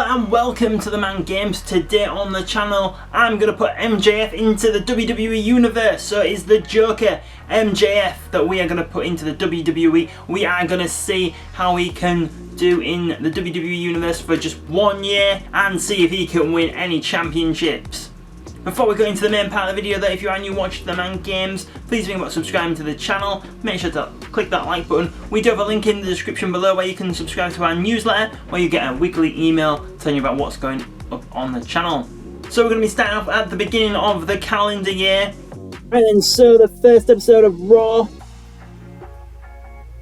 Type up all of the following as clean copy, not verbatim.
and welcome to TheMan Games. Today on the channel I'm going to put MJF into the WWE Universe. So it is the Joker MJF that we are going to put into the WWE. We are going to see how he can do in the WWE Universe for just 1 year and see if he can win any championships. Before we go into the main part of the video though, if you are new watching TheMan Games, please think about subscribing to the channel. Make sure to click that like button. We do have a link in the description below where you can subscribe to our newsletter, where you get a weekly email telling you about what's going up on the channel. So we're going to be starting off at the beginning of the calendar year. Right then, so the first episode of Raw.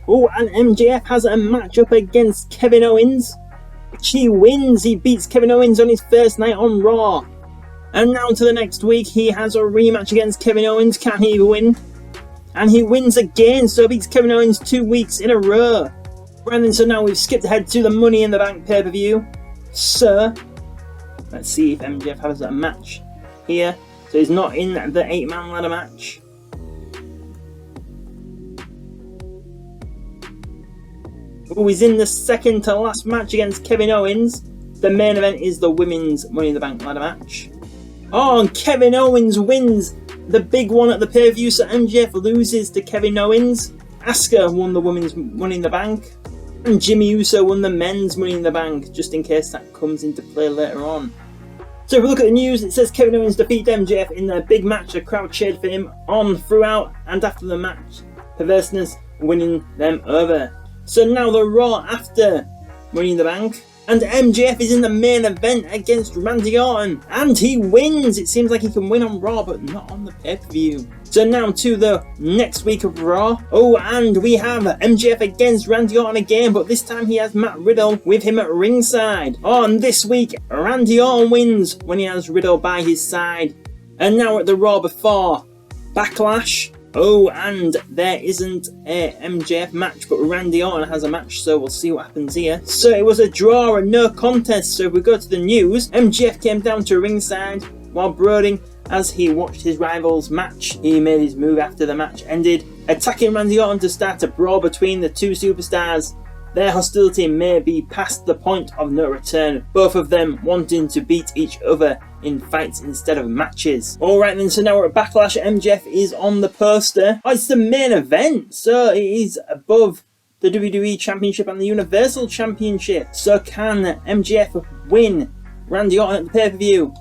Oh, and MJF has a match up against Kevin Owens, which he wins. He beats Kevin Owens on his first night on Raw. And now to the next week, he has a rematch against Kevin Owens. Can he win? And he wins again, so beats Kevin Owens 2 weeks in a row. Right then, so now we've skipped ahead to the Money in the Bank pay-per-view. So, let's see if MJF has a match here. So he's not in the 8-man ladder match. Oh, he's in the second to last match against Kevin Owens. The main event is the Women's Money in the Bank ladder match. Oh, and Kevin Owens wins the big one at the pay-per-view, so MJF loses to Kevin Owens. Asuka won the Women's Money in the Bank. And Jimmy Uso won the Men's Money in the Bank, just in case that comes into play later on. So if we look at the news, it says Kevin Owens defeated MJF in their big match. The crowd cheered for him on, throughout, and after the match. Perverseness winning them over. So now the Raw after Money in the Bank. And MJF is in the main event against Randy Orton. And he wins! It seems like he can win on Raw, but not on the pay-per-view. So now to the next week of Raw. Oh, and we have MJF against Randy Orton again, but this time he has Matt Riddle with him at ringside. Oh, and this week, Randy Orton wins when he has Riddle by his side. And now at the Raw before Backlash. Oh, and there isn't a MJF match, but Randy Orton has a match, so we'll see what happens here. So it was a draw and no contest, so if we go to the news, MJF came down to ringside while brooding as he watched his rival's match. He made his move after the match ended, attacking Randy Orton to start a brawl between the two superstars. Their hostility may be past the point of no return, both of them wanting to beat each other in fights instead of matches. Alright then, so now we're at Backlash. MJF is on the poster. Oh, it's the main event, so it is above the WWE Championship and the Universal Championship. So can MJF win Randy Orton at the pay-per-view?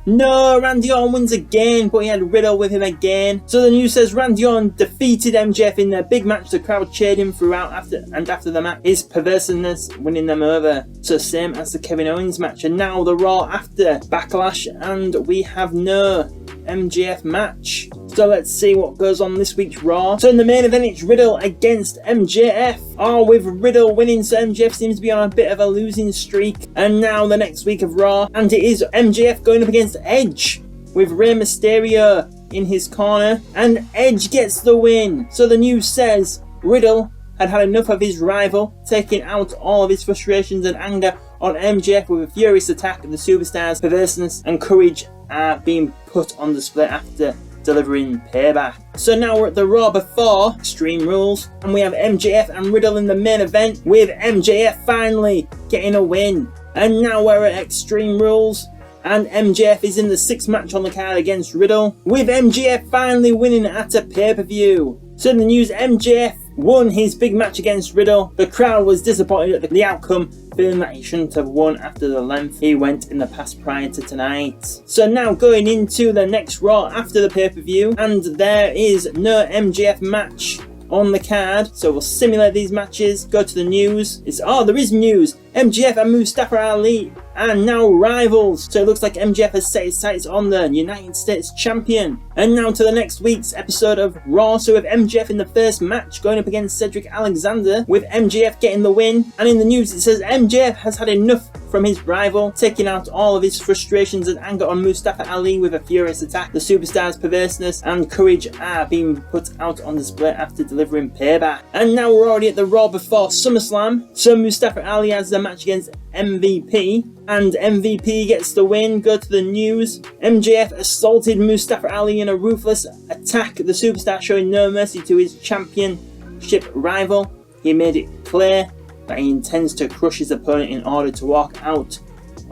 No, Randy Orton wins again, but he had Riddle with him again. So the news says Randy Orton defeated MJF in their big match. The crowd cheered him throughout after the match. His perverseness winning them over. So same as the Kevin Owens match. And now the Raw after Backlash, and we have no MJF match. So let's see what goes on this week's Raw. So in the main event, it's Riddle against MJF. Oh, with Riddle winning, so MJF seems to be on a bit of a losing streak. And now the next week of Raw, and it is MJF going up against Edge with Rey Mysterio in his corner, and Edge gets the win. So the news says Riddle had had enough of his rival, taking out all of his frustrations and anger on MJF with a furious attack. The superstars' perverseness and courage are being put on display after delivering payback. So now we're at the Raw before Extreme Rules, and we have MJF and Riddle in the main event, with MJF finally getting a win. And now we're at Extreme Rules, and MJF is in the 6th match on the card against Riddle, with MJF finally winning at a pay-per-view. So in the news, MJF won his big match against Riddle. The crowd was disappointed at the outcome, feeling that he shouldn't have won after the length he went in the past prior to tonight. So now going into the next Raw after the pay-per-view, and there is no MJF match on the card, so we'll simulate these matches. Go to the news. There is news. MJF and Mustafa Ali are now rivals. So it looks like MJF has set his sights on the United States champion. And now to the next week's episode of Raw. So with MJF in the first match going up against Cedric Alexander, with MJF getting the win. And in the news it says MJF has had enough from his rival, taking out all of his frustrations and anger on Mustafa Ali with a furious attack. The superstars' perverseness and courage are being put out on display after delivering payback. And now we're already at the Raw before SummerSlam. So Mustafa Ali has the match against MVP, and MVP gets the win. Go to the news. MJF assaulted Mustafa Ali in a ruthless attack. The superstar showing no mercy to his championship rival. He made it clear that he intends to crush his opponent in order to walk out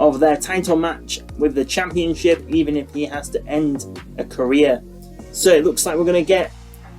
of their title match with the championship, even if he has to end a career. So it looks like we're going to get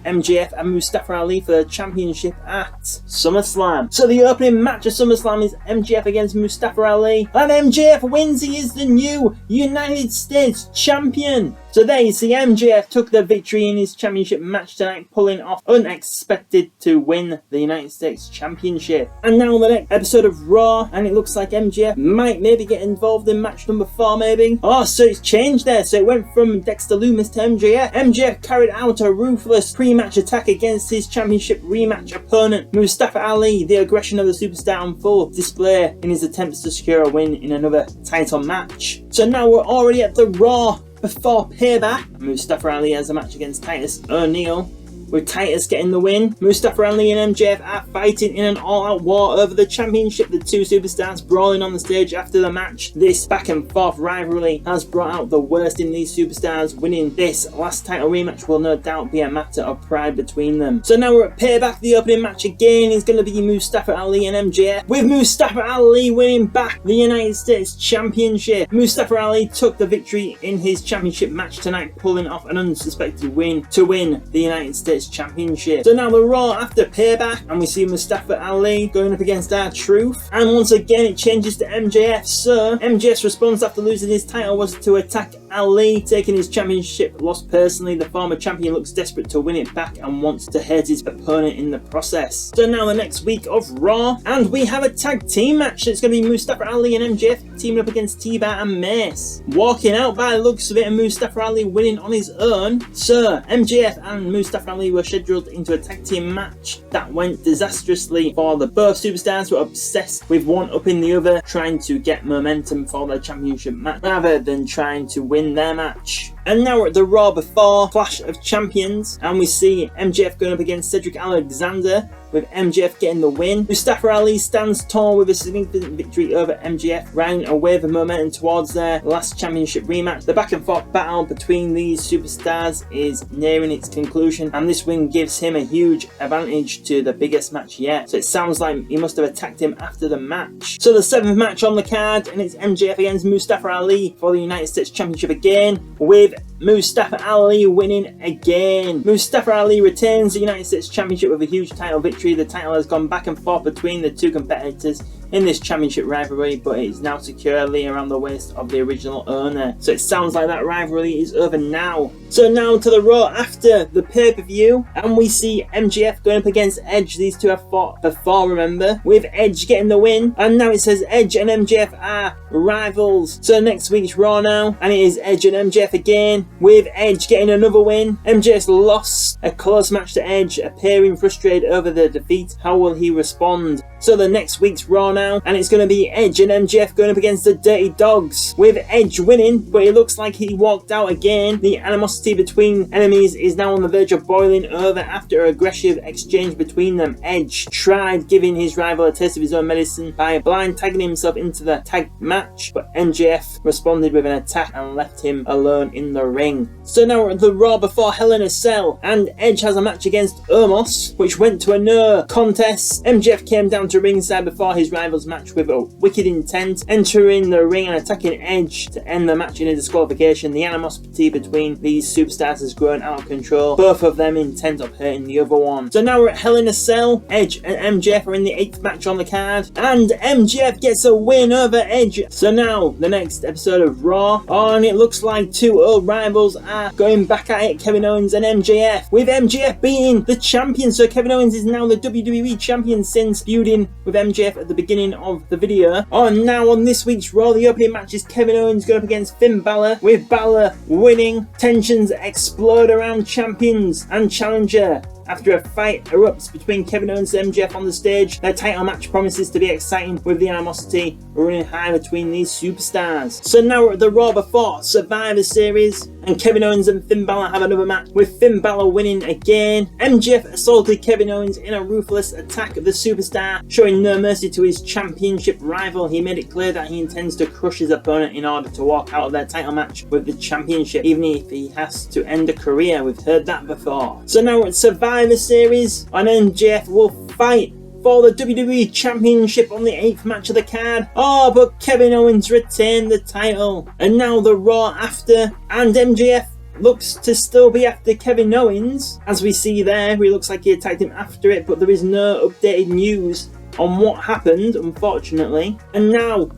MJF and Mustafa Ali for the championship at SummerSlam. So the opening match of SummerSlam is MJF against Mustafa Ali, and MJF wins. He is the new United States champion. So there you see MJF took the victory in his championship match tonight, pulling off unexpected to win the United States Championship. And now the next episode of Raw, and it looks like MJF might maybe get involved in match number 4 maybe. Oh, so it's changed there. So it went from Dexter Lumis to MJF. MJF carried out a ruthless pre-match attack against his championship rematch opponent Mustafa Ali. The aggression of the superstar on full display in his attempts to secure a win in another title match. So now we're already at the Raw before Payback. Mustafa Ali has a match against Titus O'Neil, with Titus getting the win. Mustafa Ali and MJF are fighting in an all-out war over the championship. The two superstars brawling on the stage after the match. This back and forth rivalry has brought out the worst in these superstars. Winning this last title rematch will no doubt be a matter of pride between them. So now we're at Payback. The opening match again is going to be Mustafa Ali and MJF, with Mustafa Ali winning back the United States Championship. Mustafa Ali took the victory in his championship match tonight, pulling off an unsuspected win to win the United States Championship. So now the Raw after Payback, and we see Mustafa Ali going up against R-Truth, and once again it changes to MJF. So MJF's response after losing his title was to attack Ali, taking his championship loss personally. The former champion looks desperate to win it back and wants to hurt his opponent in the process. So now the next week of Raw, and we have a tag team match. It's going to be Mustafa Ali and MJF teaming up against T-Bar and Mace. Walking out by the looks of it, and Mustafa Ali winning on his own. So MJF and Mustafa Ali were scheduled into a tag team match that went disastrously for the both superstars were obsessed with one upping the other, trying to get momentum for their championship match rather than trying to win their match. And now we're at the Raw before Clash of Champions, and we see MJF going up against Cedric Alexander, with MJF getting the win. Mustafa Ali stands tall with a significant victory over MJF, riding a wave of momentum towards their last championship rematch. The back and forth battle between these superstars is nearing its conclusion, and this win gives him a huge advantage to the biggest match yet. So it sounds like he must have attacked him after the match. So the 7th match on the card, and it's MJF against Mustafa Ali for the United States Championship again, with Mustafa Ali winning again. Mustafa Ali retains the United States Championship with a huge title victory. The title has gone back and forth between the two competitors in this championship rivalry, but it is now securely around the waist of the original owner. So it sounds like that rivalry is over now. So now to the Raw after the pay-per-view, and we see MJF going up against Edge. These two have fought before, remember, with Edge getting the win, and now it says Edge and MJF are rivals. So next week's Raw now, and it is Edge and MJF again, with Edge getting another win. MJF's lost a close match to Edge, appearing frustrated over the defeat. How will he respond? So the next week's Raw now, and it's going to be Edge and MJF going up against the Dirty Dogs, with Edge winning, but it looks like he walked out again. The animosity between enemies is now on the verge of boiling over after an aggressive exchange between them. Edge tried giving his rival a taste of his own medicine by blind tagging himself into the tag match, but MJF responded with an attack and left him alone in the ring. So now we're at the Raw before Hell in a Cell, and Edge has a match against Omos, which went to a no contest. MJF came down to ringside before his rival's match with a wicked intent, entering the ring and attacking Edge to end the match in a disqualification. The animosity between these superstars has grown out of control, both of them intent of hurting the other one. So now we're at Hell in a Cell. Edge and MJF are in the 8th match on the card, and MJF gets a win over Edge. So now the next episode of Raw, and it looks like two old rivals are going back at it, Kevin Owens and MJF, with MJF being the champion. So Kevin Owens is now the WWE champion since feuding with MJF at the beginning of the video. And now on this week's Raw, the opening match is Kevin Owens going up against Finn Balor, with Balor winning. Tensions explode around champions and challenger after a fight erupts between Kevin Owens and MJF on the stage. Their title match promises to be exciting, with the animosity running high between these superstars. So now we're at the Raw before Survivor Series, and Kevin Owens and Finn Balor have another match, with Finn Balor winning again. MJF assaulted Kevin Owens in a ruthless attack of the superstar, showing no mercy to his championship rival. He made it clear that he intends to crush his opponent in order to walk out of their title match with the championship, even if he has to end a career. We've heard that before. So now we're at Survivor Series, and MJF will fight for the WWE Championship on the 8th match of the card. Oh, but Kevin Owens retained the title. And now the Raw after, and MJF looks to still be after Kevin Owens. As we see there, he looks like he attacked him after it, but there is no updated news on what happened, unfortunately. And now,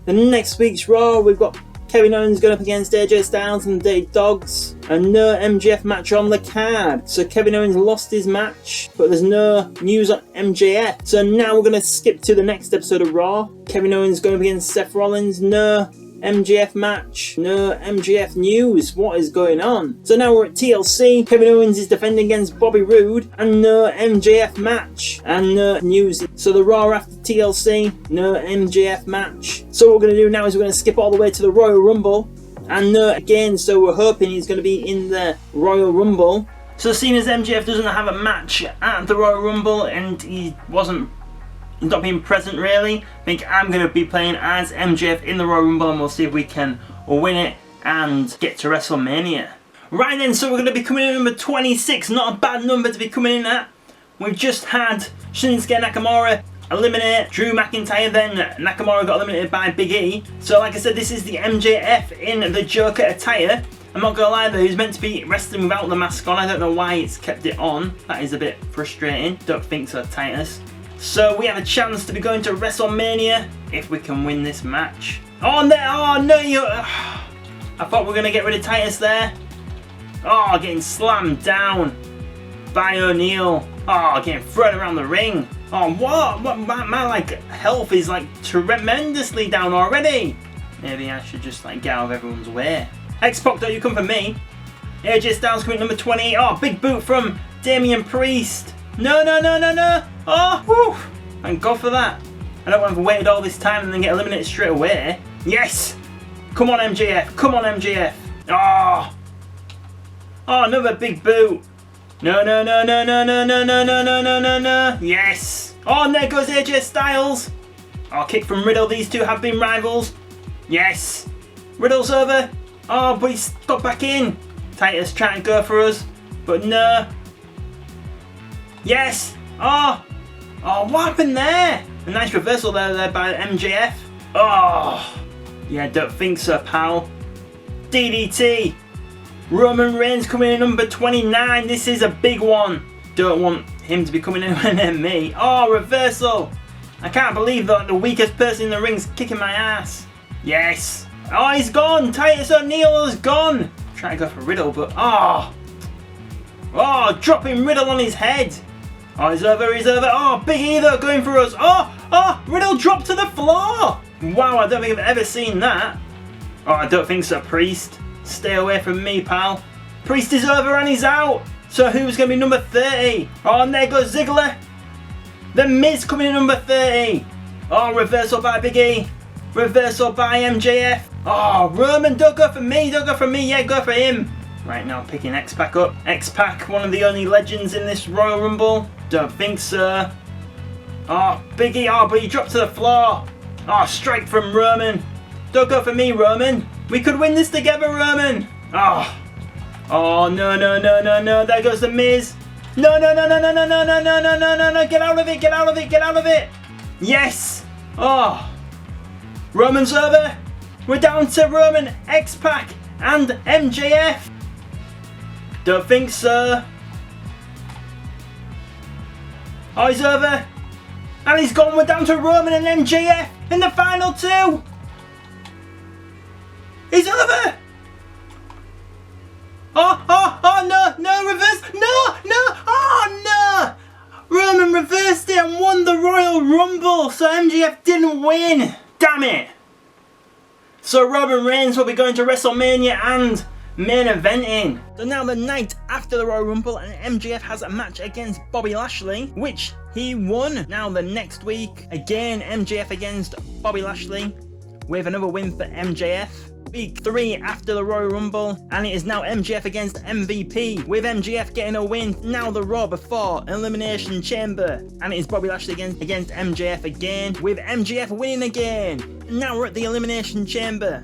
the next week's Raw, we've got Kevin Owens going up against AJ Styles and the Dogs, and no MJF match on the card. So Kevin Owens lost his match, but there's no news on MJF. So now we're going to skip to the next episode of Raw. Kevin Owens going up against Seth Rollins, no MJF match, no MJF news. What is going on? So now we're at TLC. Kevin Owens is defending against Bobby Roode, and no MJF match, and no news. So the Raw after TLC, no MJF match. So what we're going to do now is we're going to skip all the way to the Royal Rumble, and no again. So we're hoping he's going to be in the Royal Rumble. So seeing as MJF doesn't have a match at the Royal Rumble, and he's not being present really, I think I'm going to be playing as MJF in the Royal Rumble, and we'll see if we can win it and get to WrestleMania. Right then, so we're going to be coming in at number 26, not a bad number to be coming in at. We've just had Shinsuke Nakamura eliminate Drew McIntyre, then Nakamura got eliminated by Big E. So like I said, this is the MJF in the Joker attire. I'm not going to lie though, he's meant to be wrestling without the mask on. I don't know why it's kept it on. That is a bit frustrating. Don't think so, Titus. So we have a chance to be going to WrestleMania if we can win this match. Oh no, I thought we were going to get rid of Titus there. Oh, getting slammed down by O'Neal. Oh, getting thrown around the ring. Oh, what? My like health is like tremendously down already. Maybe I should just like get out of everyone's way. X-Pac, don't you come for me. AJ Styles coming at number 20. Oh, big boot from Damian Priest. No. Oh, whew. Thank God for that. I don't want to have waited all this time and then get eliminated straight away. Yes. Come on, MJF. Come on, MJF. Oh, another big boot. No. Yes. Oh, and there goes AJ Styles. Oh, kick from Riddle. These two have been rivals. Yes. Riddle's over. Oh, but he's got back in. Titus trying to go for us, but no. Yes. Oh, what happened there? A nice reversal there by MJF. Oh, yeah, don't think so, pal. DDT. Roman Reigns coming in number 29. This is a big one. Don't want him to be coming in near me. Oh, reversal. I can't believe that the weakest person in the ring's kicking my ass. Yes. Oh, he's gone. Titus O'Neal is gone. Trying to go for Riddle, but dropping Riddle on his head. Oh, he's over. Oh, Big E though going for us. Oh, Riddle dropped to the floor. Wow, I don't think I've ever seen that. Oh, I don't think so, Priest. Stay away from me, pal. Priest is over and he's out. So who's going to be number 30? Oh, and there goes Ziggler. The Miz coming in number 30. Oh, reversal by Big E. Reversal by MJF. Oh, Roman, don't go for me. Yeah, go for him. Right now, picking X-Pac up. X-Pac, one of the only legends in this Royal Rumble. Don't think so. Oh, Big E. Oh, but he dropped to the floor. Oh, strike from Roman. Don't go for me, Roman. We could win this together, Roman. Oh, no. There goes the Miz. No. Get out of it. Yes. Oh. Roman's over. We're down to Roman, X-Pac, and MJF. Don't think so. Oh, he's over. And he's gone. We're down to Roman and MJF in the final two. He's over. Oh, no, reverse. No. Roman reversed it and won the Royal Rumble, so MJF didn't win. Damn it. So Roman Reigns will be going to WrestleMania and main eventing. So now the night after the Royal Rumble, and MJF has a match against Bobby Lashley, which he won. Now the next week, again MJF against Bobby Lashley, with another win for MJF. Week 3 after the Royal Rumble, and it is now MJF against MVP, with MJF getting a win. Now the Raw before Elimination Chamber, and it is Bobby Lashley against MJF again, with MJF winning again. And now we're at the Elimination Chamber.